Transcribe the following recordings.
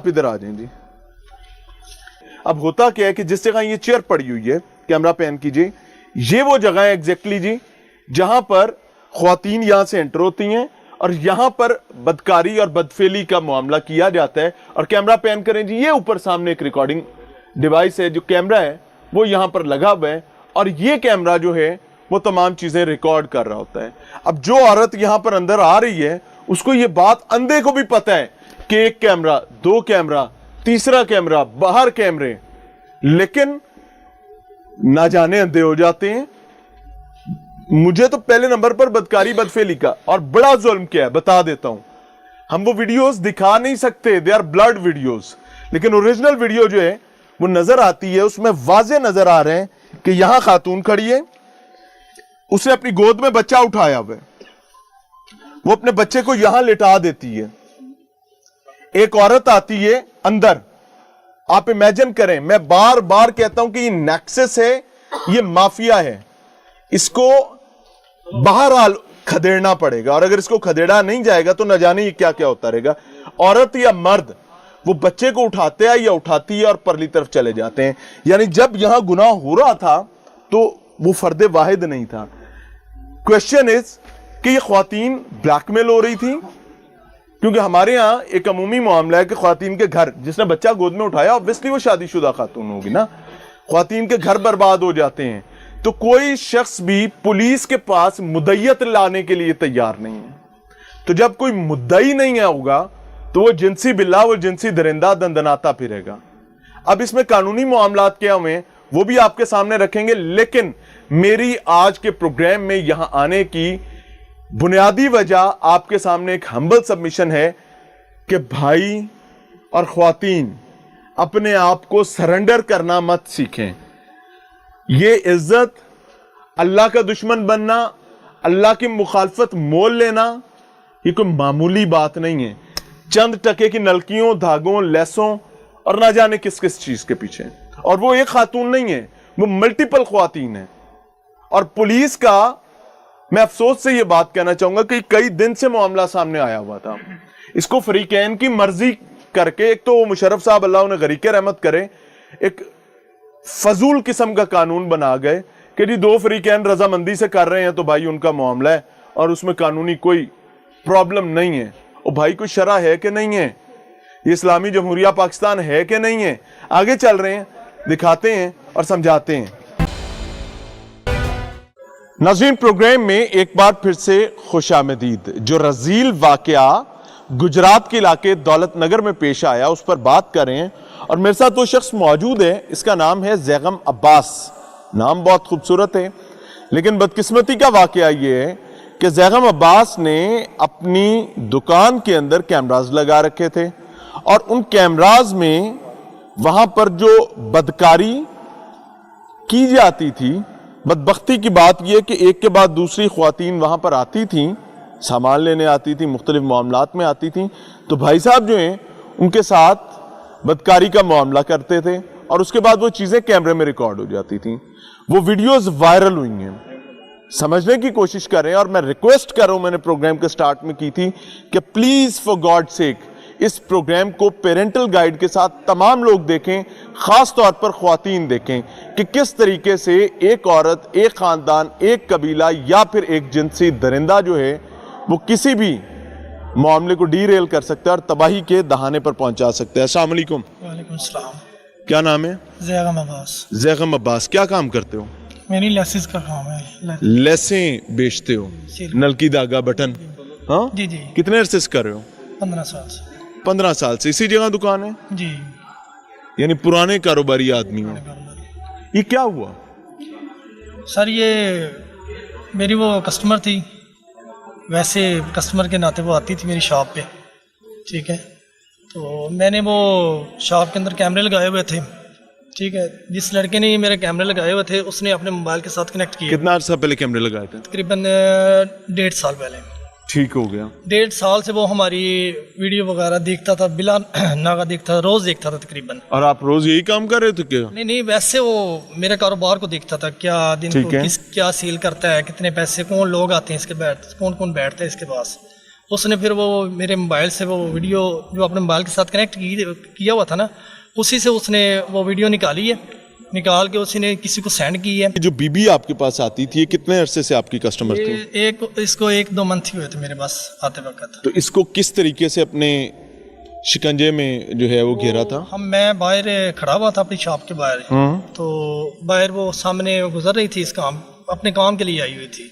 آپ ادھر آ جائیں جی. اب ہوتا کیا ہے کہ جس جگہ یہ چیئر پڑی ہوئی ہے, کیمرہ پین کیجئے, یہ وہ جگہ ہے ایگزیکٹلی جی جہاں پر خواتین یہاں سے انٹر ہوتی ہیں اور یہاں پر بدکاری اور بدفعلی کا معاملہ کیا جاتا ہے. اور کیمرہ پین کریں جی, یہ اوپر سامنے ایک ریکارڈنگ ڈیوائس ہے, جو کیمرہ ہے وہ یہاں پر لگا ہوا ہے اور یہ کیمرہ جو ہے وہ تمام چیزیں ریکارڈ کر رہا ہوتا ہے. اب جو عورت یہاں پر اندر آ رہی ہے اس کو یہ بات اندھے کو بھی پتہ ہے کہ ایک کیمرہ, دو کیمرہ, تیسرا کیمرہ, باہر کیمرے, لیکن نہ جانے اندھے ہو جاتے ہیں. مجھے تو پہلے نمبر پر بدکاری بدفعلی کا اور بڑا ظلم کیا ہے بتا دیتا ہوں. ہم وہ ویڈیوز دکھا نہیں سکتے, دے آر بلڈ ویڈیوز, لیکن اوریجنل ویڈیو جو ہے وہ نظر آتی ہے, اس میں واضح نظر آ رہے ہیں کہ یہاں خاتون کھڑی ہے, اسے اپنی گود میں بچہ اٹھایا ہوا ہے, وہ اپنے بچے کو یہاں لٹا دیتی ہے. ایک عورت آتی ہے اندر, آپ امیجن کریں, میں بار بار کہتا ہوں کہ یہ نیکسس ہے, یہ مافیا ہے, اس کو بہرحال کھدیڑنا پڑے گا, اور اگر اس کو کھدیڑا نہیں جائے گا تو نہ جانے یہ کیا کیا ہوتا رہے گا. عورت یا مرد وہ بچے کو اٹھاتے ہیں یا اٹھاتی ہے اور پرلی طرف چلے جاتے ہیں. یعنی جب یہاں گناہ ہو رہا تھا تو وہ فرد واحد نہیں تھا. کویسچن از کہ یہ خواتین بلیک میل ہو رہی تھی, کیونکہ ہمارے ہاں ایک عمومی معاملہ ہے کہ خواتین کے گھر, جس نے بچہ گود میں اٹھایا obviously وہ شادی شدہ خاتون ہوگی نا, خواتین کے گھر برباد ہو جاتے ہیں. تو کوئی شخص بھی پولیس کے پاس مدعیت لانے کے لیے تیار نہیں ہے. تو جب کوئی مدعی نہیں ہوگا تو وہ جنسی بلا, وہ جنسی درندہ دندناتا پھرے گا. اب اس میں قانونی معاملات کیا ہوئے وہ بھی آپ کے سامنے رکھیں گے, لیکن میری آج کے پروگرام میں یہاں آنے کی بنیادی وجہ آپ کے سامنے ایک ہمبل سبمیشن ہے کہ بھائی اور خواتین اپنے آپ کو سرنڈر کرنا مت سیکھیں. یہ عزت, اللہ کا دشمن بننا, اللہ کی مخالفت مول لینا, یہ کوئی معمولی بات نہیں ہے. چند ٹکے کی نلکیوں, دھاگوں, لیسوں اور نہ جانے کس کس چیز کے پیچھے, اور وہ ایک خاتون نہیں ہے, وہ ملٹیپل خواتین ہیں. اور پولیس کا, میں افسوس سے یہ بات کہنا چاہوں گا کہ کئی دن سے معاملہ سامنے آیا ہوا تھا, اس کو فریقین کی مرضی کر کے, ایک تو مشرف صاحب اللہ انہیں غریق رحمت کرے, ایک فضول قسم کا قانون بنا گئے کہ جی دو فریقین رضامندی سے کر رہے ہیں تو بھائی ان کا معاملہ ہے اور اس میں قانونی کوئی پرابلم نہیں ہے. اور بھائی کوئی شرع ہے کہ نہیں ہے, یہ اسلامی جمہوریہ پاکستان ہے کہ نہیں ہے. آگے چل رہے ہیں, دکھاتے ہیں اور سمجھاتے ہیں. ناظرین, پروگرام میں ایک بار پھر سے خوش آمدید. جو رذیل واقعہ گجرات کے علاقے دولت نگر میں پیش آیا اس پر بات کر رہے ہیں, اور میرے ساتھ وہ شخص موجود ہے, اس کا نام ہے زیغم عباس. نام بہت خوبصورت ہے, لیکن بدقسمتی کا واقعہ یہ ہے کہ زیغم عباس نے اپنی دکان کے اندر کیمراز لگا رکھے تھے, اور ان کیمراز میں وہاں پر جو بدکاری کی جاتی تھی, بدبختی کی بات یہ کہ ایک کے بعد دوسری خواتین وہاں پر آتی تھیں, سامان لینے آتی تھیں, مختلف معاملات میں آتی تھیں, تو بھائی صاحب جو ہیں ان کے ساتھ بدکاری کا معاملہ کرتے تھے, اور اس کے بعد وہ چیزیں کیمرے میں ریکارڈ ہو جاتی تھیں. وہ ویڈیوز وائرل ہوئی ہیں. سمجھنے کی کوشش کریں, اور میں ریکویسٹ کر رہا ہوں, میں نے پروگرام کے سٹارٹ میں کی تھی کہ پلیز فار گاڈ سیک اس پروگرام کو پیرنٹل گائیڈ کے ساتھ تمام لوگ دیکھیں, خاص طور پر خواتین دیکھیں کہ کس طریقے سے ایک عورت, ایک خاندان, ایک قبیلہ یا پھر ایک جنسی درندہ جو ہے وہ کسی بھی معاملے کو ڈی ریل کر سکتا ہے اور تباہی کے دہانے پر پہنچا سکتا ہے. السلام علیکم. وعلیکم السلام. کیا نام ہے؟ زیغم عباس. زیغم عباس, کیا کام کرتے ہو؟ میری لیسز کا کام ہے. لیسیں بیچتے ہو, نلکی دھاگا, بٹن؟ ہاں جی جی. کتنے عرصے سے کر رہے ہو؟ 15 سال سے. 15 سال سے اسی جگہ دکان ہے جی, یعنی پرانے کاروباری آدمی ہو. یہ کیا ہوا سر؟ یہ میری وہ کسٹمر تھی, ویسے کسٹمر کے ناطے وہ آتی تھی میری شاپ پہ, ٹھیک ہے, تو میں نے وہ شاپ کے اندر کیمرے لگائے ہوئے تھے, ٹھیک ہے. جس لڑکے نے یہ میرے کیمرے لگائے ہوئے تھے اس نے اپنے موبائل کے ساتھ کنیکٹ کیا. کتنا عرصہ پہلے کیمرے لگائے تھے؟ تقریباً 1.5 سال پہلے. ٹھیک ہو گیا. 1.5 سال سے وہ ہماری ویڈیو وغیرہ دیکھتا تھا, بلا ناغا دیکھتا تھا, روز دیکھتا تھا تقریباً. اور آپ روز یہی کام کر رہے تھے کیا؟ نہیں, ویسے وہ میرے کاروبار کو دیکھتا تھا, کیا دن کو کیا سیل کرتا ہے, کتنے پیسے, کون لوگ آتے ہیں اس کے, کون بیٹھتا ہے اس کے پاس, اس نے پھر وہ میرے موبائل سے وہ ویڈیو جو اپنے موبائل کے ساتھ کنیکٹ کیا ہوا تھا نا، اسی سے اس نے وہ ویڈیو نکالی ہے، نکال کے اسی نے کسی کو سینڈ کی ہے. جو بی بی آپ کے پاس آتی تھی یہ کتنے عرصے سے آپ کی کسٹمر تھی؟ ایک اس کو 1-2 منتھ ہی ہوئے تھے میرے پاس آتے وقت. تو اس کو کس طریقے سے اپنے شکنجے میں جو ہے وہ گھیرا تھا؟ میں باہر کھڑا ہوا تھا اپنی شاپ کے باہر، تو باہر وہ سامنے گزر رہی تھی، اس کام اپنے کام کے لیے آئی ہوئی تھی،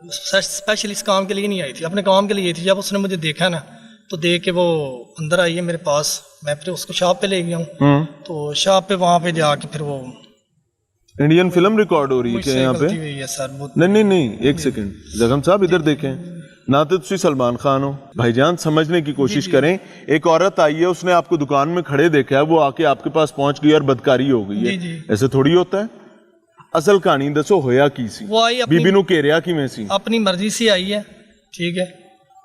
اسپیشل اس کام کے لیے نہیں آئی تھی، اپنے کام کے لیے تھی. جب اس نے مجھے دیکھا نا تو دیکھ کے وہ اندر آئی ہے میرے پاس، میں پھر اس کو شاپ پہ لے گیا ہوں. تو شاپ پہ وہاں پہ جا کے پھر وہ انڈین فلم ریکارڈ ہو رہی ہے کیا یہاں پہ؟ ہوئی ہے سر. نہیں ایک سیکنڈ زغم صاحب ادھر دیکھیں، نہ تو تسی سلمان خان ہو بھائی جان، سمجھنے کی کوشش کریں. ایک عورت آئی ہے، اس نے آپ کو دکان میں کھڑے دیکھا ہے، وہ آ کے آپ کے پاس پہنچ گئی اور بدکاری ہو گئی ہے، ایسے تھوڑی ہوتا ہے. اصل کہانی دسو ہویا کی سی؟ وہ آئی بی بی نو کیریا کی میں سی؟ اپنی مرضی سے آئی ہے، ٹھیک ہے.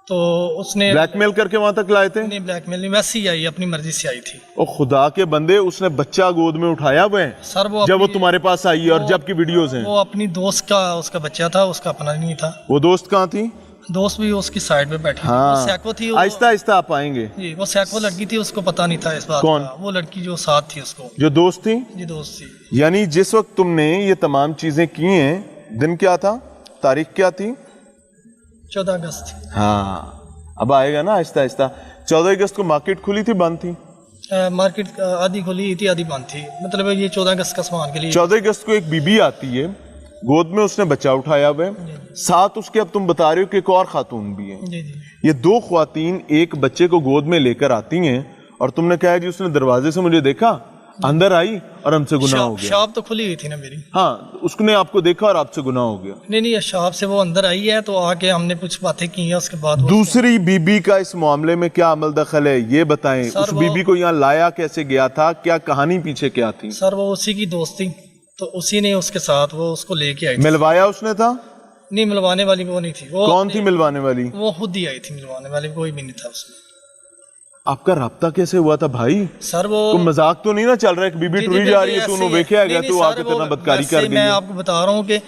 تو اس نے بلیک میل کر کے وہاں تک لائے تھے؟ نہیں بلیک میل نہیں، ویسے ہی آئی، اپنی مرضی سے آئی تھی. اور خدا کے بندے، اس نے بچہ گود میں اٹھایا ہوا ہے سر وہ جب وہ تمہارے پاس آئی ہے، اور جب کی ویڈیوز ہیں. وہ اپنی دوست کا اس کا بچہ تھا، اس کا اپنا نہیں تھا. وہ دوست کہاں تھی؟ دوست بھی اس کی سائڈ پہ بیٹھی، ہاں سیکو تھی. آہستہ آہستہ آپ آئیں گے. جی وہ سیکو لڑکی تھی، اس کو پتا نہیں تھا اس بات کون؟ کا. وہ لڑکی جو ساتھ تھی اس کو، جو دوست تھی؟ جی دوست تھی. یعنی جس وقت تم نے یہ تمام چیزیں کی ہیں، دن کیا تھا، تاریخ کیا تھی؟ 14 اگست. ہاں اب آئے گا نا آہستہ آہستہ. 14 اگست کو مارکیٹ کھلی تھی بند تھی؟ مارکیٹ آدھی کھلی تھی آدھی بند تھی، مطلب یہ 14 اگست کا سامان کے لیے. 14 اگست کو ایک بی بی آتی ہے، گود میں اس نے بچہ اٹھایا ہوا ہے، ساتھ اس کے اب تم بتا رہے ہو کہ ایک اور خاتون بھی ہے. جی جی یہ 2 خواتین ایک بچے کو گود میں لے کر آتی ہیں، اور تم نے کہا جی اس نے دروازے سے مجھے دیکھا، اندر آئی اور ہم سے گناہ ہو گیا. شاپ تو کھلی ہوئی تھی نا میری. ہاں اس نے آپ کو دیکھا اور آپ سے گناہ ہو گیا. نہیں شاپ سے وہ اندر آئی ہے، تو آ کے ہم نے کچھ باتیں کی ہیں، اس کے بعد دوسری بی بی کا اس معاملے میں کیا عمل دخل ہے یہ بتائیں. اس بی بی کو یہاں لایا کیسے گیا تھا، کیا کہانی پیچھے کیا تھی؟ سر وہ اسی کی دوست تھی، تو اسی نے اس کے ساتھ وہ اس کو لے کے آئی تھی. ملوایا اس نے تھا؟ نہیں ملوانے والی وہ نہیں تھی. وہ کون تھی ملوانے والی؟ وہ خود ہی آئی تھی ملوانے والی، کوئی بھی نہیں تھا اس میں. آپ کا رابطہ کیسے ہوا تھا بھائی؟ سر وہ کوئی مذاق تو نہیں نا چل رہا ہے کہ بی بی ٹوری جا رہی ہے تو انہوں دیکھا گیا تو آ کے تیرا بدکاری کر گئی؟ میں آپ کو بتا رہا ہوں کہ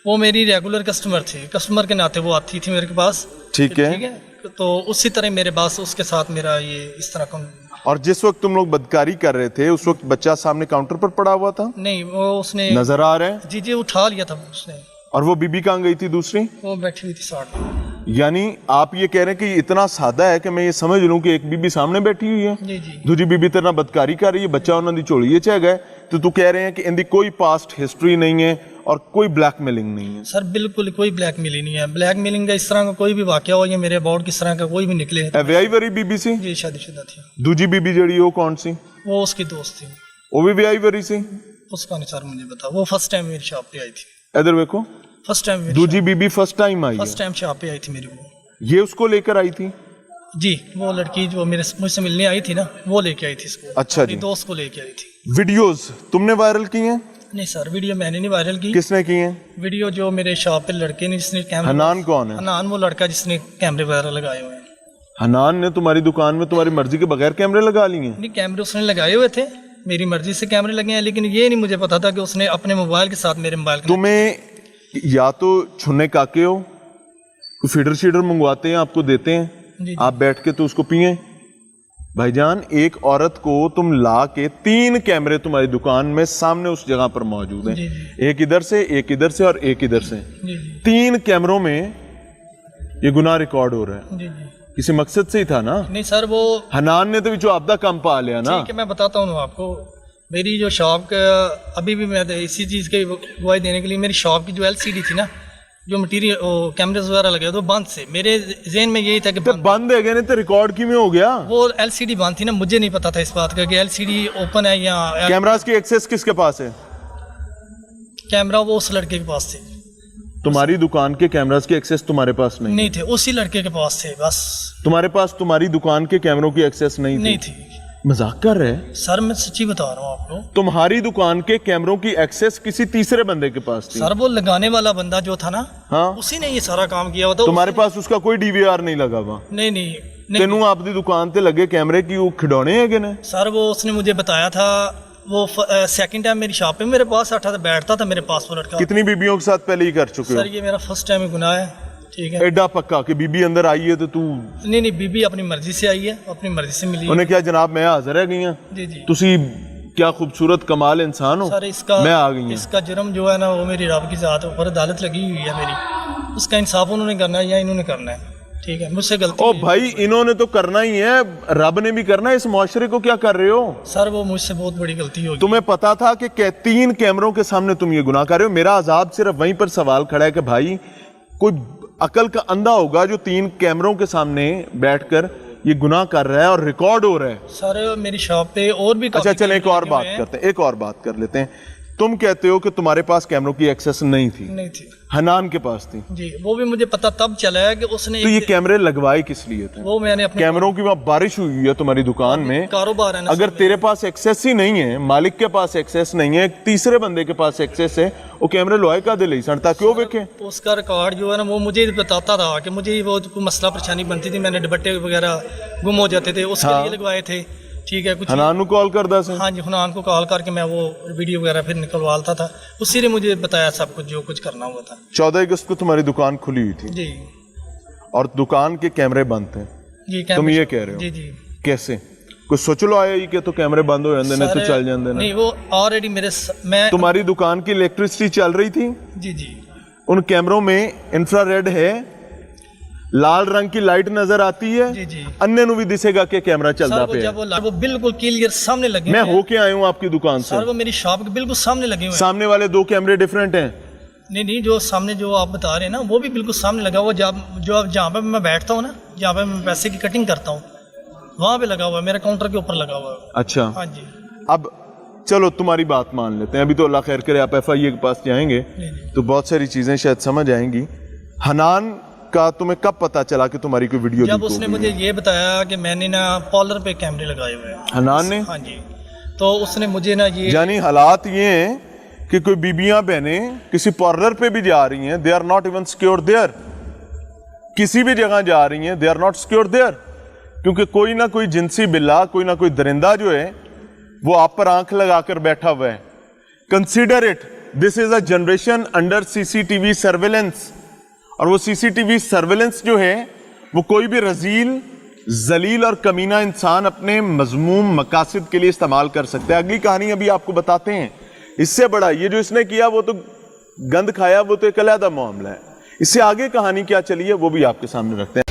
وہ میری ریگولر کسٹمر تھی، کسٹمر کے ناطے وہ آتی تھی میرے پاس. ٹھیک ہے. تو اسی طرح میرے پاس اس کے ساتھ میرا یہ اس طرح کا. اور جس وقت تم لوگ بدکاری کر رہے تھے اس وقت بچہ سامنے کاؤنٹر پر پڑا ہوا تھا؟ نہیں وہ اس نے نظر آ رہا ہے. جی اٹھا لیا تھا اس نے. اور وہ بی بی کہاں گئی تھی دوسری؟ وہ بیٹھی ہوئی تھی ساتھ. یعنی آپ یہ کہہ رہے ہیں کہ یہ اتنا سادہ ہے کہ میں یہ سمجھ لوں کہ ایک بی بی سامنے بیٹھی ہوئی ہے، جی جی دوسری بی بی تیرنا بدکاری کر رہی ہے، بچہ انہوں نے چوڑیے چاہ گئے، تو کہہ رہے ہیں کہ ان دی کوئی پاسٹ ہسٹری نہیں ہے اور کوئی بلیک میلنگ نہیں ہے؟ سر بالکل کوئی بلیک میلنگ نہیں ہے. بلیک میلنگ کا اس طرح کا کوئی بھی واقعہ ہو یا میرے اباؤٹ کس طرح کا کوئی بھی نکلے. ویائی وری بی بی سی؟ جی شادی شدہ تھی. دوجی بی بی جڑی وہ کون سی؟ وہ اس کی دوست تھی. وہ بھی ویائی وری سی؟ اس کا نہیں سر مجھے بتا. وہ فرسٹ ٹائم میری شاپ پہ آئی تھی. ادھر دیکھو، فرسٹ ٹائم دوجی بی بی فرسٹ ٹائم آئی ہے. فرسٹ ٹائم شاپ پہ آئی تھی میری. وہ یہ اس کو لے کر آئی تھی؟ جی وہ لڑکی جو مجھ سے ملنے آئی تھی نا، وہ لے کے آئی تھی اس کو. اچھا جی. دوست کو لے کے آئی تھی. ویڈیوز تم نے وائرل کی ہیں؟ نہیں سر ویڈیو میں نے نہیں وائرل کی. کس نے کی ہیں ویڈیو؟ جو میرے شاپ پہ لڑکے نے جس نے کیمرے. حنان کون ہے؟ حنان وہ لڑکا جس نے کیمرے وغیرہ لگائے ہوئے ہیں. حنان نے تمہاری دکان میں تمہاری مرضی کے بغیر کیمرے لگا لی ہیں؟ نہیں کیمرے اس نے لگائے ہوئے تھے، میری مرضی سے کیمرے لگے ہیں، لیکن یہ نہیں مجھے پتا تھا کہ اس نے اپنے موبائل کے ساتھ میرے موبائل کا. تمہیں یا تو چھنے کاکے ہو، کوئی فیڈر شیڈر منگواتے ہیں آپ کو دیتے ہیں، جی آپ بیٹھ کے تو اس کو پئیں. بھائی جان ایک عورت کو تم لا کے 3 کیمرے تمہاری دکان میں سامنے اس جگہ پر موجود ہیں، جی ایک ادھر سے، ایک ادھر سے اور ایک ادھر سے، جی 3 کیمروں میں یہ گناہ ریکارڈ ہو رہا ہے. جی جی کسی مقصد سے ہی تھا نا؟ نہیں سر وہ حنان نے تو جو آبدہ کم پا لیا نا. ٹھیک ہے میں بتاتا ہوں آپ کو. میری جو شاپ کا ابھی بھی میں اسی چیز کی گواہی دینے کے لیے، میری شاپ کی جو LCD تھی نا، جو مٹیریل کیمرز وغیرہ لگے تو بند سے، میرے ذہن میں یہی تھا کہ بند ہے گئے تو ریکارڈ کی میں ہو گیا. وہ LCD بند تھی نا، مجھے نہیں پتا تھا اس بات کا کہ LCD اوپن ہے یا. کیمراز کی ایکسس کس کے پاس ہے؟ کیمرہ وہ اس لڑکے کے پاس تھے. تمہاری دکان کے کیمراز کی ایکسس تمہارے پاس نہیں تھے، اسی لڑکے کے پاس تھے بس. تمہارے پاس تمہاری دکان کے کیمروں کی ایکسس نہیں تھی. مذاق کر رہے سر؟ میں سچی بتا رہا ہوں آپ کو. تمہاری دکان کے کیمروں کی ایکسس کسی تیسرے بندے کے پاس تھی. سر وہ لگانے والا بندہ جو تھا نا، ہاں اسی نے یہ سارا کام کیا ہوا تھا. تمہارے پاس اس کا کوئی DVR نہیں لگا ہوا؟ نہیں. تینوں آپ دی دکان تے لگے کیمرے کی وہ کھڈونے ہیں کہ نہیں؟ سر وہ اس نے مجھے بتایا تھا، وہ سیکنڈ ٹائم میری شاپ پہ میرے پاس بیٹھتا تھا میرے پاس وہ لڑکا. کتنی بیبیوں کے ساتھ پہلے ہی کر چکے ہو؟ سر یہ میرا فرسٹ ٹائم گناہ ہے. ٹھیک ہے. ایڈا پکا کہ بی بی اندر آئی ہے تو تو نہیں بی بی اپنی مرضی سے آئی ہے, اپنی مرضی سے ملی ہے. انہیں کیا جناب میں حاضر ہے گئی ہیں, جی جی تسی کیا خوبصورت کمال انسان ہو, سر اس کا میں آ گئی ہیں. اس کا جرم جو ہے نا وہ میری رب کی ذات اوپر عدالت لگی ہوئی ہے میری, اس کا انصاف انہوں نے کرنا ہے یا انہوں نے کرنا ہے. ٹھیک ہے, مجھ سے غلطی او ہوئی. بھائی انہوں نے تو کرنا ہی ہے, رب نے بھی کرنا ہے, اس معاشرے کو کیا کر رہے ہو؟ سر وہ مجھ سے بہت بڑی غلطی ہوگی. تمہیں پتا تھا کہ 3 کیمروں کے سامنے تم یہ گناہ کر رہے ہو. میرا عذاب صرف وہیں پر سوال کھڑا ہے کہ بھائی کوئی عقل کا اندھا ہوگا جو 3 کیمروں کے سامنے بیٹھ کر یہ گناہ کر رہا ہے اور ریکارڈ ہو رہا ہے. سر میری شاپ پہ اور بھی اچھا چلیں ایک اور بات کرتے ہیں, ایک اور بات کر لیتے ہیں. تم کہتے ہو کہ تمہارے پاس کیمروں کی ایکسس نہیں تھی, نہیں تھی. حنان کے پاس تھی. جی وہ بھی مجھے پتا تب چلا ہے کہ اس نے تو یہ کیمرے لگوائے کس لیے تھے؟ وہ میں نے اپنے کیمروں کی وہاں بارش ہوئی ہے تمہاری دکان میں, کاروبار ہے نا, اگر تیرے پاس ایکسس ہی نہیں ہے, مالک کے پاس ایکسس نہیں ہے, ایک تیسرے بندے کے پاس ایکسس ہے, وہ کیمرے لوائے کا دل ہی سنتا کیوں دیکھیں؟ اس کا ریکارڈ جو ہے نا وہ مجھے بتاتا تھا کہ مجھے وہ کوئی مسئلہ پریشانی بنتی تھی, میں نے دوپٹے وغیرہ گم ہو جاتے تھے, اس کے لیے لگوائے تھے. ٹھیک ہے, کچھ حنان کو کال کردا سے. ہاں جی, حنان کو کال کر کے میں وہ ویڈیو وغیرہ پھر نکلوالتا تھا, اسی نے مجھے بتایا سب کچھ جو کچھ کرنا ہوا تھا. 14 اگست کو تمہاری دکان کھلی ہوئی تھی جی اور دکان کے کیمرے بند تھے, جی. تم یہ کہہ رہے ہو؟ جی جی. کیسے کوئی سوچ لو آیا ہی کہ تو کیمرے بند ہو جاندے نے تو چل جاندے نے؟ نہیں وہ آلریڈی میں تمہاری دکان کی الیکٹریسٹی چل رہی تھی, جی جی. ان کیمروں میں انفرا ریڈ ہے, لال رنگ کی لائٹ نظر آتی ہے, جی جی. اننے نو بھی دسے گا کہ کیمرہ چلتا سر وہ پہ ہے. جب وہ بالکل کلیئر سامنے لگے میں ہو کے آیا ہوں آپ کی دکان سے, سر وہ میری شاپ کے بالکل سامنے لگے ہوئے ہیں. سامنے والے 2 کیمرے ڈیفرنٹ ہیں. نہیں جو سامنے جو آپ بتا رہے ہیں نا وہ بھی بالکل سامنے لگا ہوا, جہاں پہ میں بیٹھتا ہوں نا, جہاں پہ میں پیسے کی کٹنگ کرتا ہوں وہاں پہ لگا ہوا ہے, میرے کاؤنٹر کے اوپر لگا ہوا ہے. اچھا ہاں جی. اب چلو تمہاری بات مان لیتے ہیں, ابھی تو اللہ خیر کرے آپ ایف آئی اے کے پاس جائیں گے تو بہت ساری چیزیں شاید سمجھ آئیں گی. حنان کا تمہیں کب پتا چلا کہ تمہاری کوئی ویڈیو جب اس نے مجھے یہ بتایا کہ میں نے نا پارلر پہ کیمرے لگائے ہوئے ہیں. حنان نے؟ ہاں جی. تو اس نے مجھے نا یہ یعنی حالات یہ ہیں کہ کوئی بیبیاں بہنیں کسی پارلر پہ بھی جا رہی ہیں, they are not even secure there, کسی بھی جگہ جا رہی ہیں they are not secure there, کیونکہ کوئی نہ کوئی جنسی بلا, کوئی نہ کوئی درندہ جو ہے وہ آپ پر آنکھ لگا کر بیٹھا ہوا ہے. Consider it, this is a generation under C C T V surveillance, اور وہ سی سی ٹی وی سرویلنس جو ہے وہ کوئی بھی رذیل, ذلیل اور کمینہ انسان اپنے مذموم مقاصد کے لیے استعمال کر سکتا ہے. اگلی کہانی ابھی آپ کو بتاتے ہیں. اس سے بڑا یہ جو اس نے کیا وہ تو گند کھایا, وہ تو ایک علیحدہ معاملہ ہے. اس سے آگے کہانی کیا چلی ہے وہ بھی آپ کے سامنے رکھتے ہیں.